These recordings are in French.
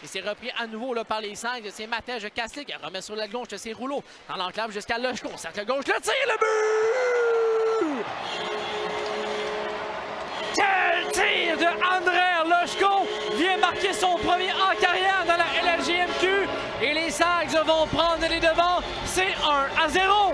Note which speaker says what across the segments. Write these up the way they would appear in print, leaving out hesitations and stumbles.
Speaker 1: Et c'est repris à nouveau là, par les Sags. C'est Matej Kaslik. Remet sur la gauche de ses rouleaux. Dans l'enclave jusqu'à Loshko. Cercle gauche, le tir, le but! Quel tir de Andrei Loshko! Vient marquer son premier en carrière dans la LHJMQ. Et les Sags vont prendre les devants. C'est 1-0.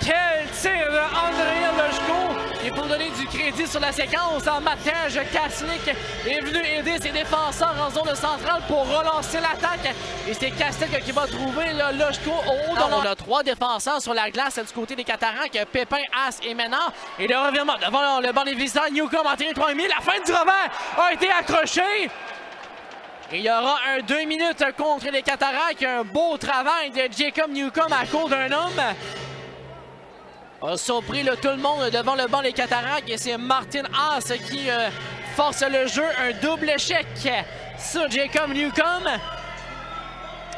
Speaker 1: Quel tir de Andrei Loshko! Et pour donner du crédit sur la séquence, Matej Kaslik est venu aider ses défenseurs en zone centrale pour relancer l'attaque. Et c'est Kaslik qui va trouver Loshko au haut. On a 3 défenseurs sur la glace du côté des Cataractes, Pépin, As et Ménard. Et le revirement devant le banc des visiteurs, Newcombe en territoire ennemi. La fin du revers a été accrochée. Et il y aura un 2 minutes contre les Cataractes. Un beau travail de Jacob Newcombe à cause d'un homme. A surpris tout le monde devant le banc des Cataractes et c'est Martin Haas qui force le jeu. Un double échec sur Jacob Newcombe.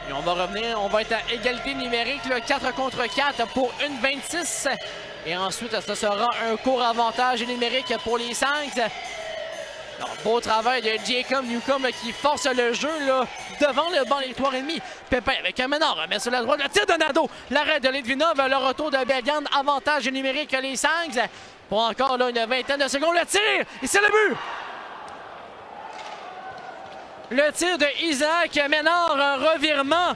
Speaker 1: Et on va revenir, on va être à égalité numérique, 4 contre 4 pour 1,26. Et ensuite, ce sera un court avantage numérique pour les Sags. Beau travail de Jacob Newcombe qui force le jeu là, devant le banc des 3,5. Pépin avec un Ménard, remet sur la droite, le tir de Nadeau. L'arrêt de Litvinov, le retour de Bergan, avantage numérique les Sags. Pour encore là, une vingtaine de secondes, le tir, et c'est le but! Le tir de Isaac Ménard, un revirement.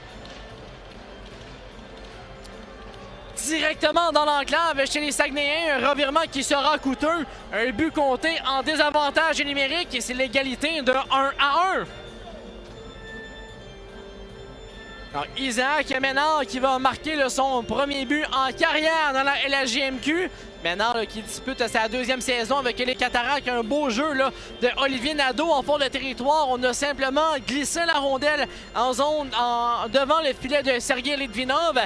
Speaker 1: Directement dans l'enclave chez les Saguenayens, un revirement qui sera coûteux. Un but compté en désavantage numérique et c'est l'égalité de 1-1. Alors, Isaac Ménard qui va marquer son premier but en carrière dans la LHJMQ. Ménard qui dispute sa 2e saison avec les Cataractes. Un beau jeu là, de Olivier Nadeau en fond de territoire. On a simplement glissé la rondelle en zone devant le filet de Sergei Litvinov.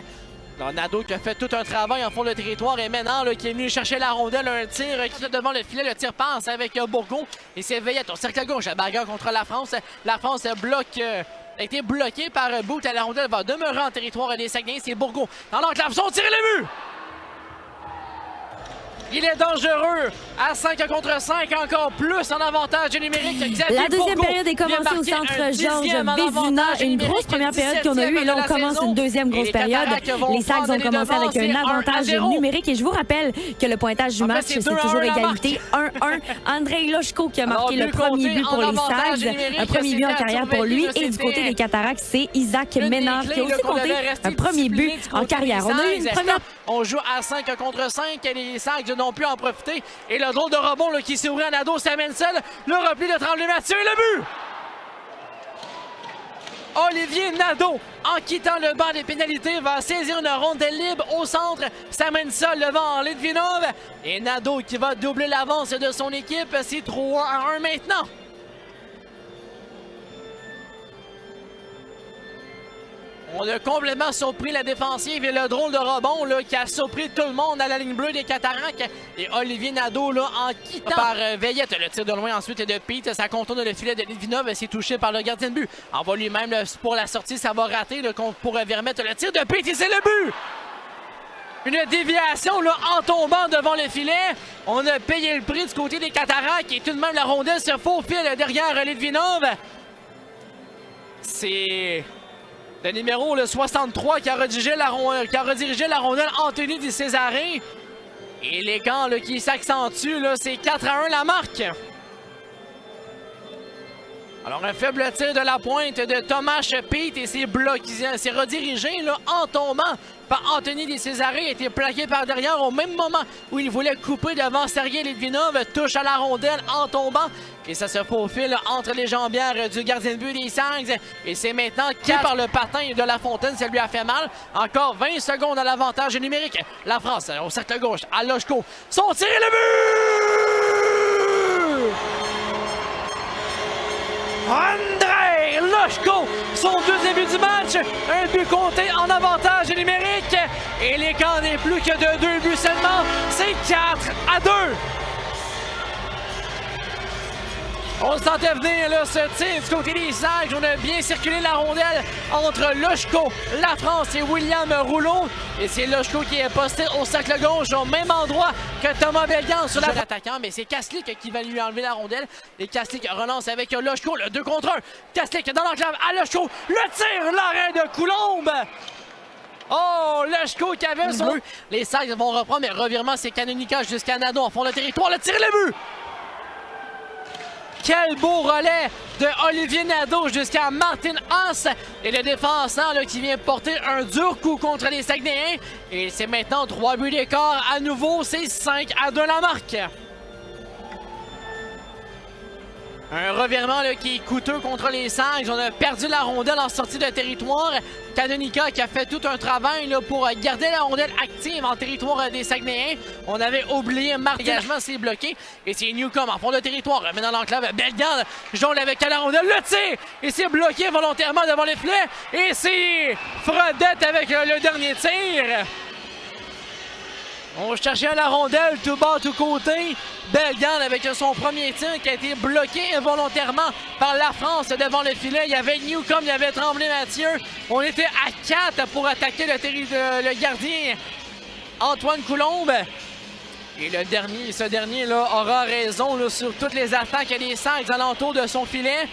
Speaker 1: Alors, Nadeau qui a fait tout un travail en fond de territoire et Ménard qui est venu chercher la rondelle, un tir qui est devant le filet, le tir passe avec Bourgon et c'est Veillette au cercle gauche, la bagarre contre la France. La France a été bloquée par Bout à la rondelle, va demeurer en territoire des Saguenayens, c'est Bourgon. Dans l'enclave, son tir et le but! Il est dangereux à 5 contre 5, encore plus en avantage numérique.
Speaker 2: La deuxième période est commencée au centre Georges Vézina. Une grosse première période qu'on a eue et là on commence une deuxième grosse période. Les Sags ont commencé avec un avantage numérique et je vous rappelle que le pointage du match c'est toujours égalité 1-1. Andrei Loshko qui a marqué le premier but pour les Sags, un premier but en carrière pour lui et du côté des Cataractes c'est Isaac Ménard qui a aussi compté un premier but en carrière. On a eu une première...
Speaker 1: On joue à 5 contre 5 et les Sags n'ont pu en profiter. Et le drôle de rebond là, qui s'est ouvert à Nadeau, s'amène seul. Le repli de Tremblay-Mathieu et le but! Olivier Nadeau, en quittant le banc des pénalités, va saisir une rondelle libre au centre. S'amène seul devant Litvinov. Et Nadeau qui va doubler l'avance de son équipe. C'est 3-1 maintenant. On a complètement surpris la défensive et le drôle de rebond là, qui a surpris tout le monde à la ligne bleue des Cataractes. Et Olivier Nadeau là, en quittant par Veillette. Le tir de loin ensuite de Pete. Ça contourne le filet de Litvinov. C'est touché par le gardien de but. Envoie lui-même pour la sortie. Ça va rater là, pour remettre le tir de Pete et c'est le but! Une déviation là, en tombant devant le filet. On a payé le prix du côté des Cataractes et tout de même la rondelle se faufile derrière Litvinov. C'est... le numéro 63 qui a redirigé la rondelle, Anthony Di Cesare. Et les camps qui s'accentuent, c'est 4-1 la marque. Alors un faible tir de la pointe de Thomas Pete et c'est bloqué, c'est redirigé là, en tombant par Anthony Di Cesare. A été plaqué par derrière au même moment où il voulait couper devant Sergei Litvinov. Touche à la rondelle en tombant. Et ça se faufile entre les jambières du gardien de but des Sags. Et c'est maintenant qui par le patin de La Fontaine, ça lui a fait mal. Encore 20 secondes à l'avantage numérique. La France au cercle gauche à Loshko. Son tir et le but! Andrei Loshko, son deuxième but du match. Un but compté en avantage numérique. Et l'écart n'est plus que de 2 buts seulement. C'est 4-2. On le sentait venir, là, ce tir du côté des Sags. On a bien circulé la rondelle entre Loshko, la France et William Rouleau. Et c'est Loshko qui est posté au cercle gauche, au même endroit que Thomas Bellegarde sur l'attaquant. Mais c'est Kaslik qui va lui enlever la rondelle. Et Kaslik relance avec Loshko, le 2 contre 1. Kaslik dans l'enclave à Loshko. Le tir, l'arrêt de Coulombe. Oh, Loshko qui avait son... Les Sags vont reprendre, mais revirement, c'est Canonica jusqu'à Nadeau en fond de territoire. Le tir, le but! Quel beau relais de Olivier Nadeau jusqu'à Martin Haas. Et le défenseur là, qui vient porter un dur coup contre les Saguenayens. Et c'est maintenant 3 buts d'écart. À nouveau, c'est 5-2 la marque. Un revirement là, qui est coûteux contre les Sags. On a perdu la rondelle en sortie de territoire. Canonica qui a fait tout un travail là, pour garder la rondelle active en territoire des Saguenayens. On avait oublié Martin. L'engagement s'est bloqué. Et c'est Newcombe en fond de territoire. Mais dans l'enclave, Bellegarde jongle avec la rondelle. Le tir! Et c'est bloqué volontairement devant les filets. Et c'est Fredette avec le dernier tir. On cherchait la rondelle tout bas, tout côté. Bellegarde avec son premier tir qui a été bloqué involontairement par la France devant le filet. Il y avait Newcombe, il y avait Tremblay-Mathieu. On était à 4 pour attaquer le gardien Antoine Coulombe. Et ce dernier là, aura raison là, sur toutes les attaques des Sags alentour de son filet.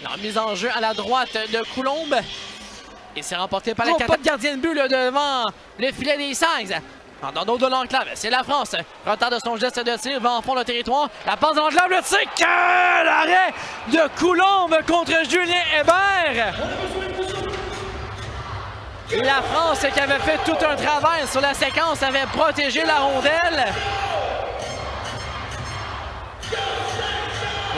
Speaker 1: La mise en jeu à la droite de Coulombe. Et c'est remporté par la pas de gardien de but là, devant le filet des Sags. Dans d'autres de l'enclave, c'est la France. Retard de son geste de tir, va en fond le territoire. La passe de l'enclave, le tir. Quel arrêt de Coulombe contre Julien Hébert. La France qui avait fait tout un travail sur la séquence avait protégé la rondelle.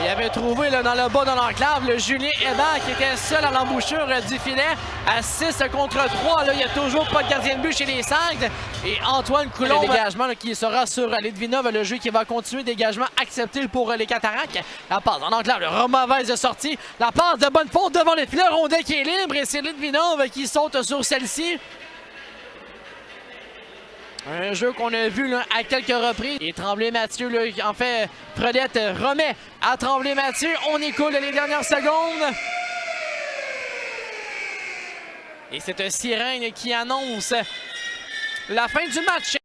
Speaker 1: Il avait trouvé là, dans le bas de l'enclave le Julien Hébert qui était seul à l'embouchure du filet. À 6 contre 3, là, il n'y a toujours pas de gardien de but chez les Sags. Et Antoine Coulombe, le dégagement là, qui sera sur Litvinov, le jeu qui va continuer. Dégagement accepté pour les Cataractes. La passe en enclave, le mauvaise sortie. La passe de bonne faute devant les filets. Rondelle qui est libre et c'est Litvinov qui saute sur celle-ci. Un jeu qu'on a vu là, à quelques reprises. Et Tremblay-Mathieu, en fait, Fredette remet à Tremblay-Mathieu. On écoule les dernières secondes. Et c'est un sirène qui annonce la fin du match.